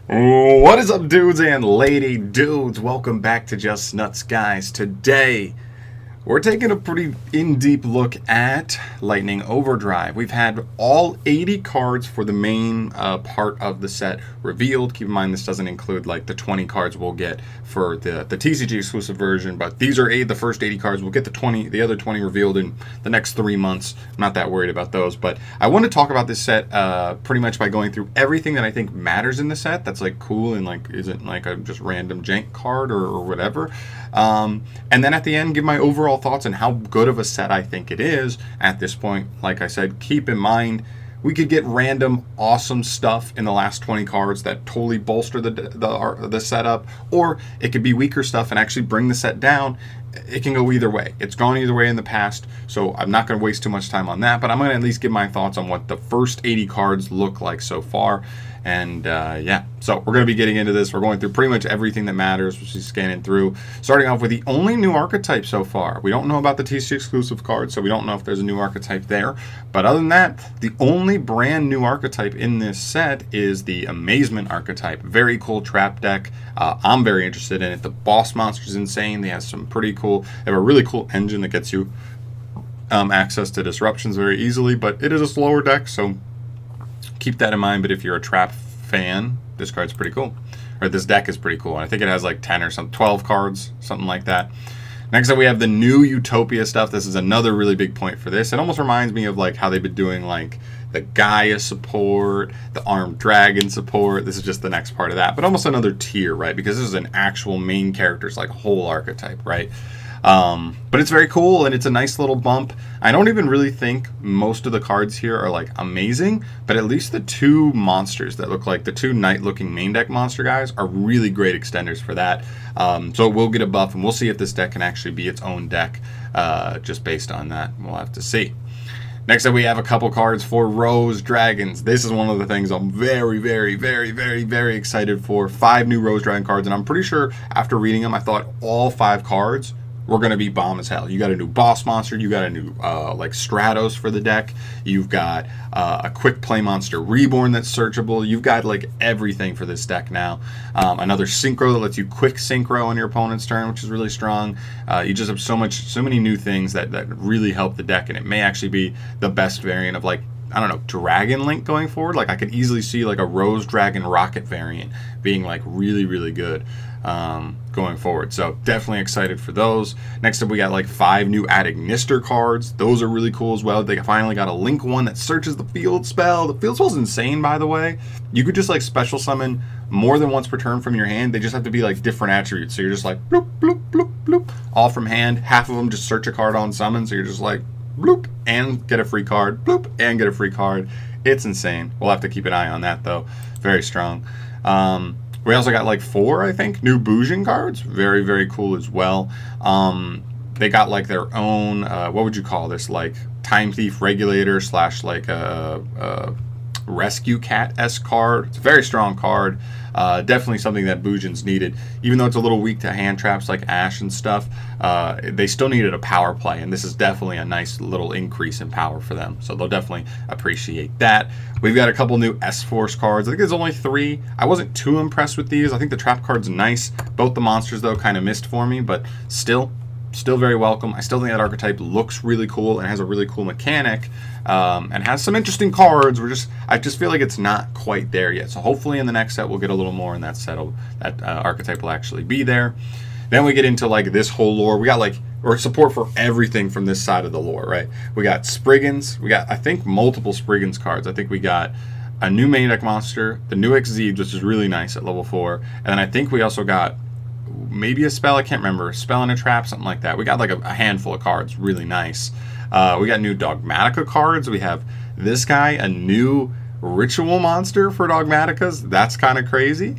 What is up, dudes and lady dudes? Welcome back to Just Nuts, guys. Today, we're taking a pretty in-deep look at Lightning Overdrive. We've had all 80 cards for the main part of the set revealed. Keep in mind, this doesn't include like the 20 cards we'll get for the TCG exclusive version, but these are the first 80 cards. We'll get the other 20 revealed in the next 3 months. I'm not that worried about those, but I want to talk about this set pretty much by going through everything that I think matters in the set that's like cool and like isn't like a just random jank card or whatever. And then at the end, give my overall thoughts on how good of a set I think it is at this point. Like I said, keep in mind we could get random awesome stuff in the last 20 cards that totally bolster the setup, or it could be weaker stuff and actually bring the set down. It can go either way. It's gone either way in the past, so I'm not going to waste too much time on that, but I'm going to at least give my thoughts on what the first 80 cards look like so far. And yeah, so we're going to be getting into this. We're going through pretty much everything that matters, which is scanning through. Starting off with the only new archetype so far. We don't know about the TCG exclusive cards, so we don't know if there's a new archetype there. But other than that, the only brand new archetype in this set is the Amazement archetype. Very cool trap deck. I'm very interested in it. The boss monster is insane. They have some pretty cool. They have a really cool engine that gets you access to disruptions very easily, but it is a slower deck, so keep that in mind. But if you're a trap fan, this card's pretty cool, or this deck is pretty cool. And I think it has like 10 or 12 cards, something like that. Next up, we have the new Utopia stuff. This is another really big point for this. It almost reminds me of like how they've been doing like the Gaia support, the Armed Dragon support. This is just the next part of that, but almost another tier, right? Because this is an actual main character's like whole archetype, right? But it's very cool and it's a nice little bump. I don't even really think most of the cards here are like amazing, but at least the two monsters that look like the two knight looking main deck monster guys are really great extenders for that. So we'll get a buff and we'll see if this deck can actually be its own deck just based on that. We'll have to see. Next up, we have a couple cards for Rose Dragons. This is one of the things I'm very, very, very, very, very excited for. 5 new Rose Dragon cards, and I'm pretty sure after reading them, I thought all 5 cards were going to be bomb as hell. You got a new boss monster, you got a new like Stratos for the deck, you've got a quick play monster reborn that's searchable, you've got like everything for this deck now. Another synchro that lets you quick synchro on your opponent's turn, which is really strong. You just have so many new things that really help the deck, and it may actually be the best variant of like, I don't know, Dragon Link going forward. Like I could easily see like a Rose Dragon Rocket variant being like really, really good going forward. So definitely excited for those. Next up, we got like 5 new Adagnister cards. Those are really cool as well. They finally got a Link one that searches the field spell. The field spell is insane, by the way. You could just like special summon more than once per turn from your hand. They just have to be like different attributes. So you're just like bloop, bloop, bloop, bloop, all from hand. Half of them just search a card on summon. So you're just like bloop and get a free card, bloop and get a free card. It's insane. We'll have to keep an eye on that though. Very strong. We also got like 4, I think, new Bujin cards. Very, very cool as well. They got like their own, what would you call this? Like Time Thief Regulator / like a Rescue Cat-esque card. It's a very strong card. Definitely something that Bujin's needed. Even though it's a little weak to hand traps like Ash and stuff, they still needed a power play, and this is definitely a nice little increase in power for them. So they'll definitely appreciate that. We've got a couple new S-Force cards. I think there's only 3. I wasn't too impressed with these. I think the trap card's nice. Both the monsters, though, kind of missed for me, but still very welcome. I still think that archetype looks really cool and has a really cool mechanic, and has some interesting cards. I just feel like it's not quite there yet. So hopefully in the next set we'll get a little more, and that set that archetype will actually be there. Then we get into like this whole lore. We got like support for everything from this side of the lore, right? We got Spriggans. We got, I think, multiple Spriggans cards. I think we got a new main deck monster, the new Exceed, which is really nice at level 4, and then I think we also got maybe a spell, I can't remember, a spell and a trap, something like that. We got like a handful of cards, really nice. We got new Dogmatica cards. We have this guy, a new ritual monster for Dogmaticas. That's kind of crazy.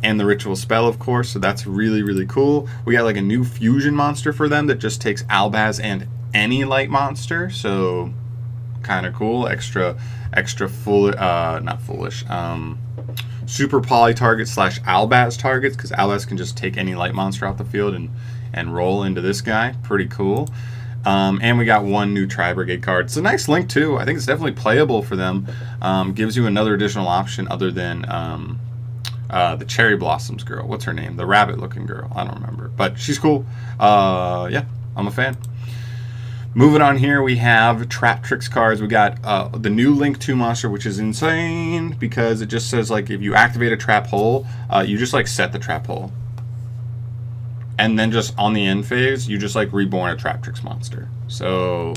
And the ritual spell, of course, so that's really, really cool. We got like a new fusion monster for them that just takes Albaz and any light monster, so kind of cool. Extra full, not foolish, super poly target / Albaz targets, because Albaz can just take any light monster off the field and roll into this guy. Pretty cool. And we got one new Tri-Brigade card. It's a nice link too. I think it's definitely playable for them. Gives you another additional option other than the Cherry Blossoms girl. What's her name? The rabbit-looking girl. I don't remember, but she's cool. Yeah, I'm a fan. Moving on here, we have Traptrix cards. We got the new Link 2 monster, which is insane because it just says, like, if you activate a trap hole, you just, like, set the trap hole. And then just on the end phase, you just, like, reborn a Traptrix monster. So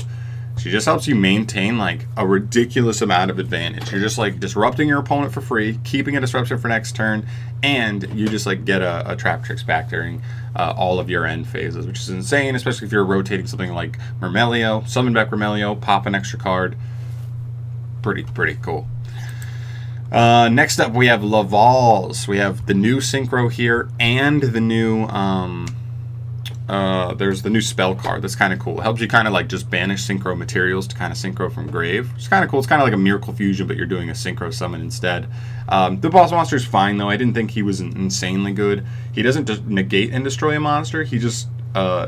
she just helps you maintain, like, a ridiculous amount of advantage. You're just, like, disrupting your opponent for free, keeping a disruption for next turn, and you just, like, get a Traptrix back during all of your end phases, which is insane, especially if you're rotating something like Mermelio. Summon back Mermelio, pop an extra card. Pretty cool. Next up, we have Lavals. We have the new Synchro here, and the new there's the new spell card. That's kind of cool. It helps you kind of like just banish Synchro materials to kind of Synchro from grave. It's kind of cool. It's kind of like a Miracle Fusion, but you're doing a Synchro summon instead. The boss monster is fine, though. I didn't think he was insanely good. He doesn't just negate and destroy a monster. He just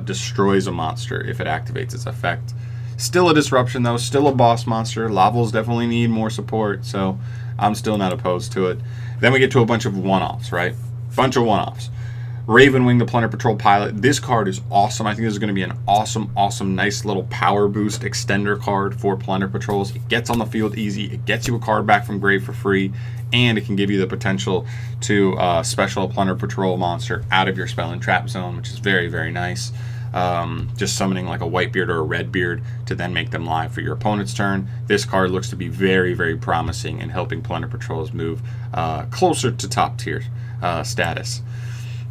destroys a monster if it activates its effect. Still a disruption, though. Still a boss monster. Lavals definitely need more support, so I'm still not opposed to it. Then we get to a bunch of one-offs, right? Bunch of one-offs. Ravenwing, the Plunder Patrol pilot. This card is awesome. I think this is going to be an awesome, nice little power boost extender card for Plunder Patrols. It gets on the field easy. It gets you a card back from grave for free. And it can give you the potential to special a Plunder Patrol monster out of your spell and trap zone, which is very, very nice. Just summoning like a Whitebeard or a Redbeard to then make them live for your opponent's turn. This card looks to be very, very promising in helping Plunder Patrols move closer to top tier status.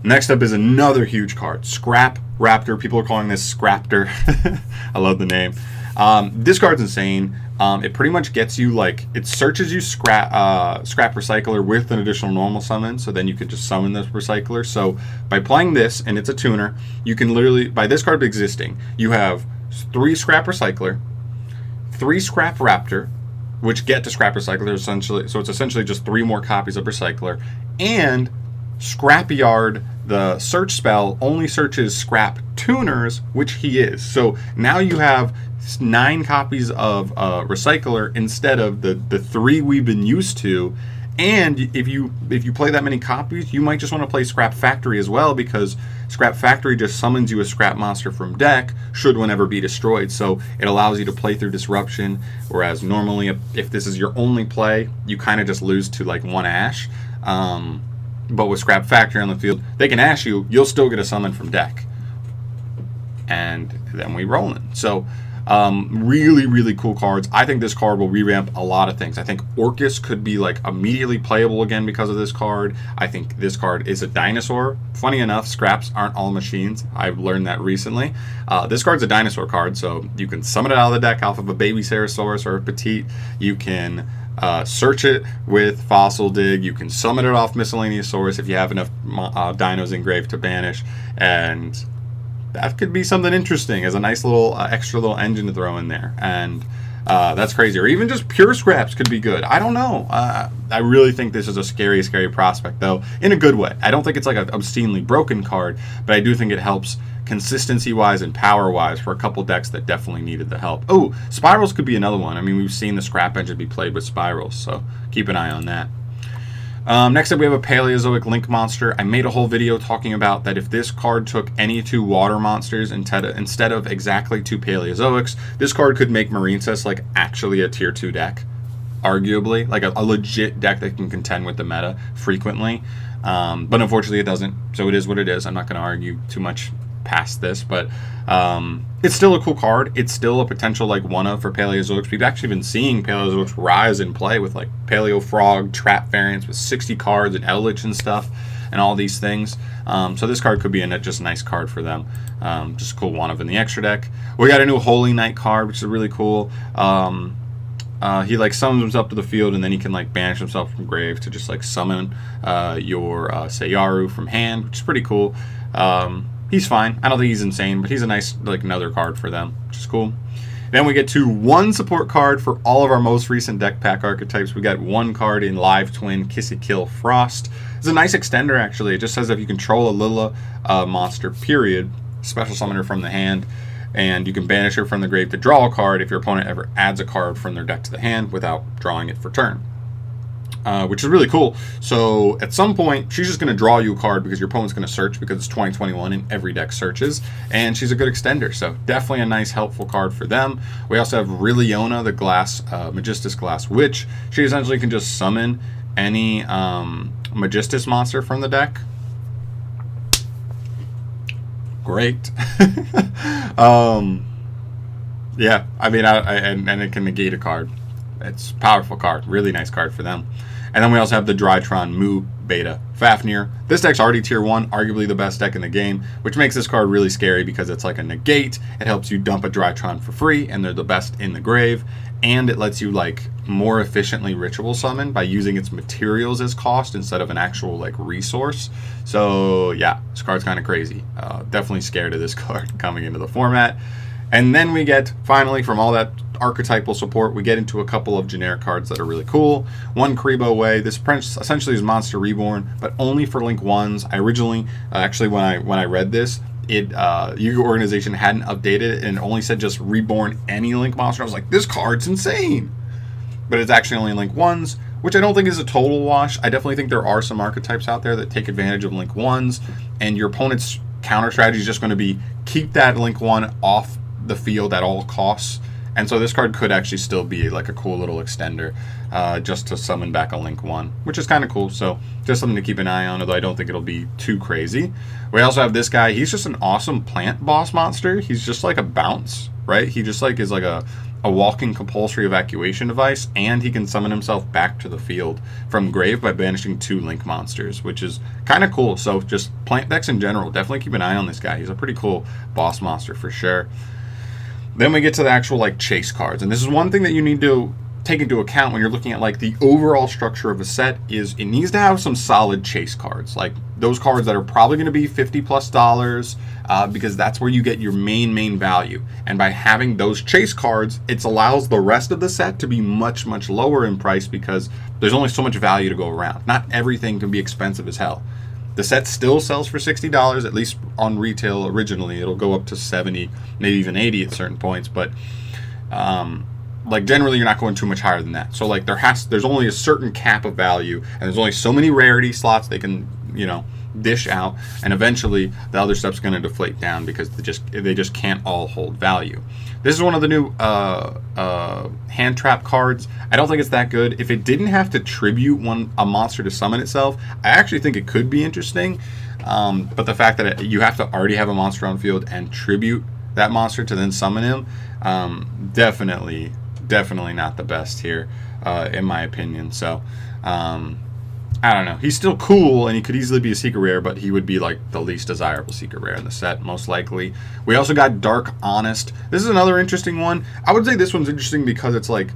Next up is another huge card, Scrap Raptor. People are calling this Scraptor. I love the name. This card's insane. It pretty much gets you, like, it searches you Scrap Recycler with an additional normal summon, so then you could just summon this Recycler. So by playing this, and it's a tuner, you can literally, by this card existing, you have 3 Scrap Recycler, 3 Scrap Raptor, which get to Scrap Recycler essentially, so it's essentially just 3 more copies of Recycler, and Scrapyard, the search spell, only searches Scrap Tuners, which he is. So now you have 9 copies of Recycler instead of the 3 we've been used to. And if you play that many copies, you might just want to play Scrap Factory as well, because Scrap Factory just summons you a Scrap monster from deck, should one ever be destroyed. So it allows you to play through Disruption, whereas normally if this is your only play, you kind of just lose to like 1 Ash. But with Scrap Factory on the field, they can Ash you, you'll still get a summon from deck. And then we roll in. So really, really cool cards. I think this card will revamp a lot of things. I think Orcus could be like immediately playable again because of this card. I think this card is a dinosaur. Funny enough, scraps aren't all machines. I've learned that recently. This card's a dinosaur card, so you can summon it out of the deck off of a baby Ceratosaurus or a Petite. You can search it with Fossil Dig. You can summon it off Miscellaneous if you have enough dinos engraved to banish, and that could be something interesting as a nice little extra little engine to throw in there. And that's crazy. Or even just pure scraps could be good. I don't know. I really think this is a scary prospect, though, in a good way. I don't think it's like an obscenely broken card, but I do think it helps consistency-wise and power-wise for a couple decks that definitely needed the help. Oh, Spirals could be another one. I mean, we've seen the Scrap Engine be played with Spirals, so keep an eye on that. Next up, we have a Paleozoic Link monster. I made a whole video talking about that if this card took any 2 water monsters instead of exactly 2 Paleozoics, this card could make Marincess like actually a tier 2 deck, arguably, like a legit deck that can contend with the meta frequently. But unfortunately it doesn't, so it is what it is. I'm not going to argue too much past this, but it's still a cool card. It's still a potential like one-of for Paleozoics. We've actually been seeing Paleozoics rise in play with like Paleo Frog, Trap variants with 60 cards and Eldritch and stuff and all these things. So this card could be just a nice card for them. Just a cool one-of in the extra deck. We got a new Holy Knight card, which is really cool. He like summons himself to the field, and then he can like banish himself from grave to just like summon your Sayaru from hand, which is pretty cool. He's fine. I don't think he's insane, but he's a nice, like, another card for them, which is cool. Then we get to 1 support card for all of our most recent deck pack archetypes. We got 1 card in Live Twin Kissy Kill Frost. It's a nice extender, actually. It just says if you control a Lilla monster, period, special summoner from the hand, and you can banish her from the grave to draw a card if your opponent ever adds a card from their deck to the hand without drawing it for turn. Which is really cool. So at some point, she's just going to draw you a card because your opponent's going to search, because it's 2021 and every deck searches, and she's a good extender. So definitely a nice, helpful card for them. We also have Riliona, the glass, Magistus Glass Witch. She essentially can just summon any Magistus monster from the deck. Great. Yeah, I mean, and it can negate a card. It's a powerful card. Really nice card for them. And then we also have the Drytron Mu Beta Fafnir. This deck's already tier 1, arguably the best deck in the game, which makes this card really scary because it's like a negate. It helps you dump a Drytron for free, and they're the best in the grave. And it lets you like more efficiently ritual summon by using its materials as cost instead of an actual like resource. So yeah, this card's kind of crazy. Definitely scared of this card coming into the format. And then we get, finally, from all that archetypal support, we get into a couple of generic cards that are really cool. One Kribo Way. This essentially is Monster Reborn, but only for Link 1s. I originally, actually when I read this, Yu-Gi-Oh! Organization hadn't updated it, and it only said just Reborn any Link monster. I was like, this card's insane! But it's actually only Link 1s, which I don't think is a total wash. I definitely think there are some archetypes out there that take advantage of Link 1s, and your opponent's counter strategy is just going to be keep that Link 1 off the field at all costs. And so this card could actually still be like a cool little extender just to summon back a Link 1, which is kind of cool. So just something to keep an eye on, although I don't think it'll be too crazy. We also have this guy. He's just an awesome plant boss monster. He's just like a bounce, right? He just like is like a walking compulsory evacuation device, and he can summon himself back to the field from grave by banishing 2 Link monsters, which is kind of cool. So just plant decks in general, definitely keep an eye on this guy. He's a pretty cool boss monster for sure. Then we get to the actual like chase cards, and this is one thing that you need to take into account when you're looking at like the overall structure of a set. Is it needs to have some solid chase cards, like those cards that are probably going to be $50+ because that's where you get your main value. And by having those chase cards, it allows the rest of the set to be much lower in price because there's only so much value to go around. Not everything can be expensive as hell. The set still sells for $60, at least on retail originally. It'll go up to $70, maybe even $80 at certain points, but like generally you're not going too much higher than that. So like there's only a certain cap of value, and there's only so many rarity slots they can, you know, dish out, and eventually the other stuff's going to deflate down because they just can't all hold value. This is one of the new hand trap cards. I don't think it's that good. If it didn't have to tribute a monster to summon itself, I actually think it could be interesting. But the fact that you have to already have a monster on field and tribute that monster to then summon him, definitely not the best here, in my opinion. So I don't know. He's still cool, and he could easily be a secret rare, but he would be like the least desirable secret rare in the set, most likely. We also got Dark Honest. This is another interesting one. I would say this one's interesting because it's like,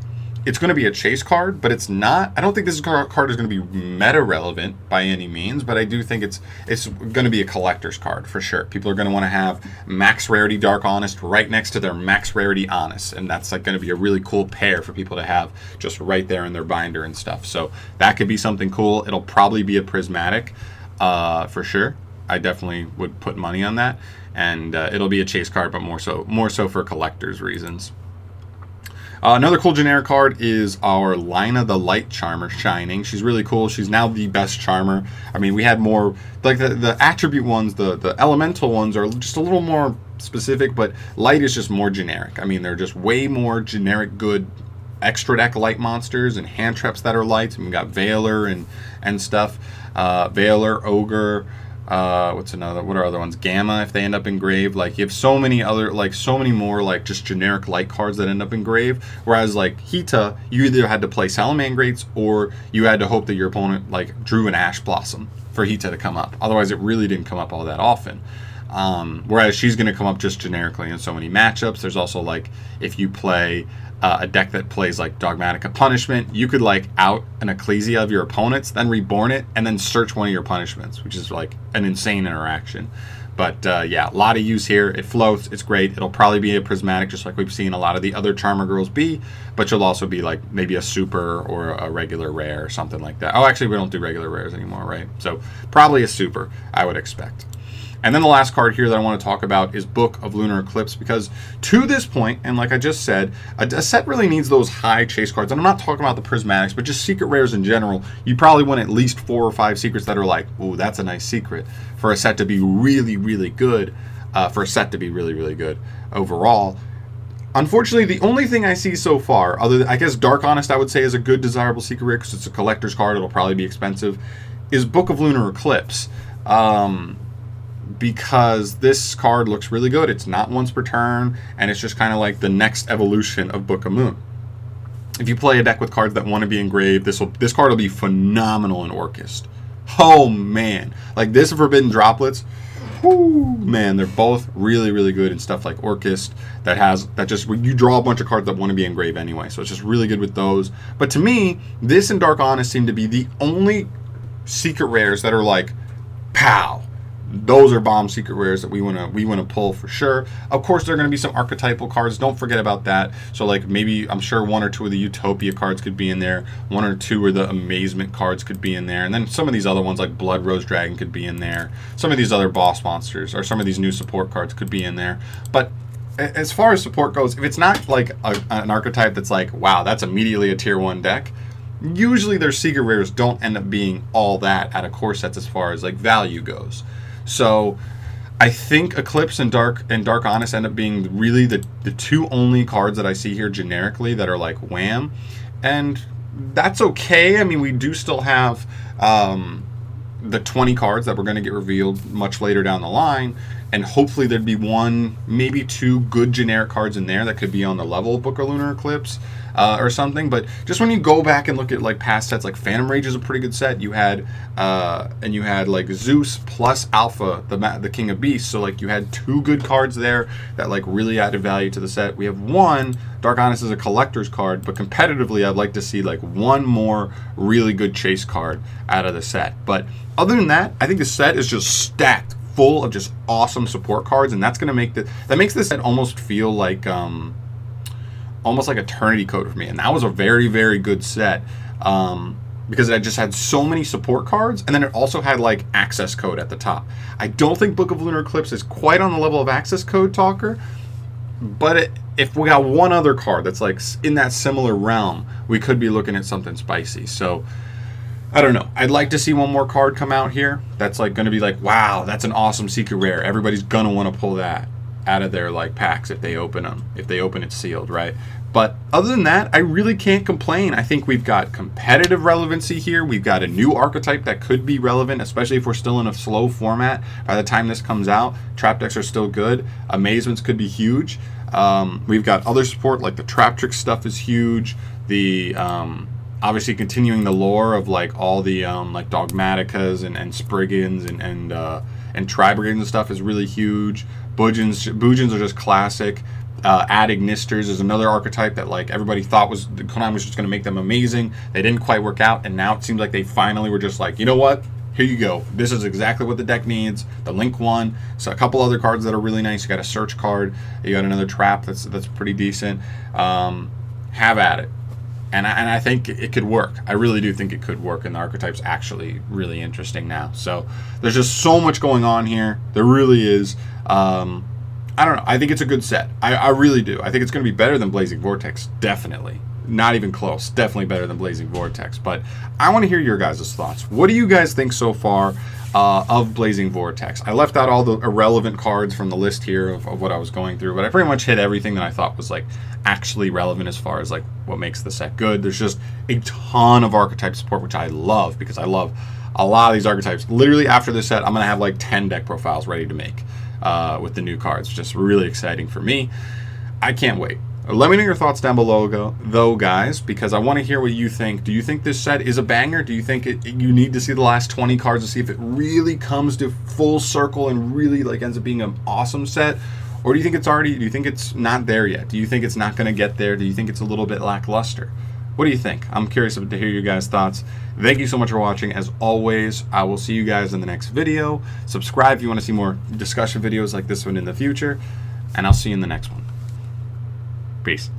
it's going to be a chase card, but it's not. I don't think this card is going to be meta relevant by any means, but I do think it's going to be a collector's card for sure. People are going to want to have max rarity Dark Honest right next to their max rarity Honest, and that's like going to be a really cool pair for people to have just right there in their binder and stuff. So that could be something cool. It'll probably be a prismatic for sure. I definitely would put money on that, and it'll be a chase card, but more so for collectors' reasons. Another cool generic card is our Lina the Light Charmer Shining. She's really cool. She's now the best Charmer. I mean, we had more, like the attribute ones, the elemental ones are just a little more specific, but Light is just more generic. I mean, they're just way more generic good extra deck light monsters and hand traps that are light. And we got Veiler and stuff. Veiler, Ogre, what are other ones? Gamma, if they end up in grave. Like, you have so many more like just generic light cards that end up in grave, whereas like Hita, you either had to play Salamangrates or you had to hope that your opponent like drew an Ash Blossom for Hita to come up. Otherwise it really didn't come up all that often. Whereas she's going to come up just generically in so many matchups. There's also like, if you play a deck that plays like Dogmatica Punishment, you could like out an Ecclesia of your opponents, then reborn it, and then search one of your punishments, which is like an insane interaction. But yeah, a lot of use here. It floats. It's great. It'll probably be a prismatic, just like we've seen a lot of the other Charmer girls be, but you'll also be like maybe a super or a regular rare or something like that. Oh, actually, we don't do regular rares anymore, right? So probably a super, I would expect. And then the last card here that I want to talk about is Book of Lunar Eclipse, because to this point, and like I just said, a set really needs those high chase cards. And I'm not talking about the prismatics, but just secret rares in general. You probably want at least 4 or 5 secrets that are like, ooh, that's a nice secret, for a set to be really, really good, really good overall. Unfortunately, the only thing I see so far, other than, I guess Dark Honest I would say is a good desirable secret rare because it's a collector's card, it'll probably be expensive, is Book of Lunar Eclipse. Because this card looks really good. It's not once per turn, and it's just kind of like the next evolution of Book of Moon. If you play a deck with cards that want to be engraved, this card will be phenomenal in Orchest. Oh man, like this Forbidden Droplets, whoo, man, they're both really, really good in stuff like Orchest you draw a bunch of cards that want to be engraved anyway, so it's just really good with those. But to me, this and Dark Honest seem to be the only secret rares that are like, pow. Those are bomb secret rares that we want to pull for sure. Of course, there are going to be some archetypal cards. Don't forget about that. So like maybe I'm sure 1 or 2 of the Utopia cards could be in there. 1 or 2 of the Amazement cards could be in there. And then some of these other ones like Blood Rose Dragon could be in there. Some of these other boss monsters or some of these new support cards could be in there. But as far as support goes, if it's not like an archetype that's like, wow, that's immediately a tier 1 deck, usually their secret rares don't end up being all that out of core sets as far as like value goes. So I think Eclipse and Dark Honest end up being really the 2 only cards that I see here generically that are like wham. And that's okay. I mean, we do still have the 20 cards that we're going to get revealed much later down the line. And hopefully there'd be 1, maybe 2 good generic cards in there that could be on the level of Book of Lunar Eclipse or something. But just when you go back and look at like past sets, like Phantom Rage is a pretty good set. You had like Zeus plus Alpha, the King of Beasts. So like you had 2 good cards there that like really added value to the set. We have 1, Dark Honest is a collector's card, but competitively I'd like to see like 1 more really good chase card out of the set. But other than that, I think the set is just stacked full of just awesome support cards, and that's going to make that makes this set almost feel like almost like Eternity Code for me. And that was a very, very good set because it just had so many support cards, and then it also had like access code at the top. I don't think Book of Lunar Eclipse is quite on the level of access code talker, but if we got 1 other card that's like in that similar realm, we could be looking at something spicy. So I don't know. I'd like to see 1 more card come out here that's like going to be like, wow, that's an awesome secret rare. Everybody's going to want to pull that out of their like packs if they open them, if they open it sealed, right? But other than that, I really can't complain. I think we've got competitive relevancy here. We've got a new archetype that could be relevant, especially if we're still in a slow format. By the time this comes out, trap decks are still good. Amazements could be huge. We've got other support, like the Traptrix stuff is huge. The obviously continuing the lore of like all the like Dogmaticas and Spriggans and Tri-Brigades and stuff is really huge. Boojins are just classic. Ad Ignisters is another archetype that like everybody thought Konami was just going to make them amazing. They didn't quite work out, and now it seems like they finally were just like, you know what? Here you go. This is exactly what the deck needs. The Link one. So a couple other cards that are really nice. You got a Search card. You got another Trap that's pretty decent. Have at it. And I think it could work. I really do think it could work, and the archetype's actually really interesting now. So there's just so much going on here. There really is. I don't know. I think it's a good set. I really do. I think it's going to be better than Blazing Vortex. Definitely. Not even close. Definitely better than Blazing Vortex. But I want to hear your guys' thoughts. What do you guys think so far of Blazing Vortex? I left out all the irrelevant cards from the list here of what I was going through, but I pretty much hit everything that I thought was like actually relevant as far as like what makes the set good. There's just a ton of archetype support, which I love because I love a lot of these archetypes. Literally after this set, I'm going to have like 10 deck profiles ready to make with the new cards. Just really exciting for me. I can't wait. Let me know your thoughts down below, though, guys, because I want to hear what you think. Do you think this set is a banger? Do you think you need to see the last 20 cards to see if it really comes to full circle and really like ends up being an awesome set? Or do you think it's not there yet? Do you think it's not going to get there? Do you think it's a little bit lackluster? What do you think? I'm curious to hear your guys' thoughts. Thank you so much for watching. As always, I will see you guys in the next video. Subscribe if you want to see more discussion videos like this one in the future, and I'll see you in the next one. Peace.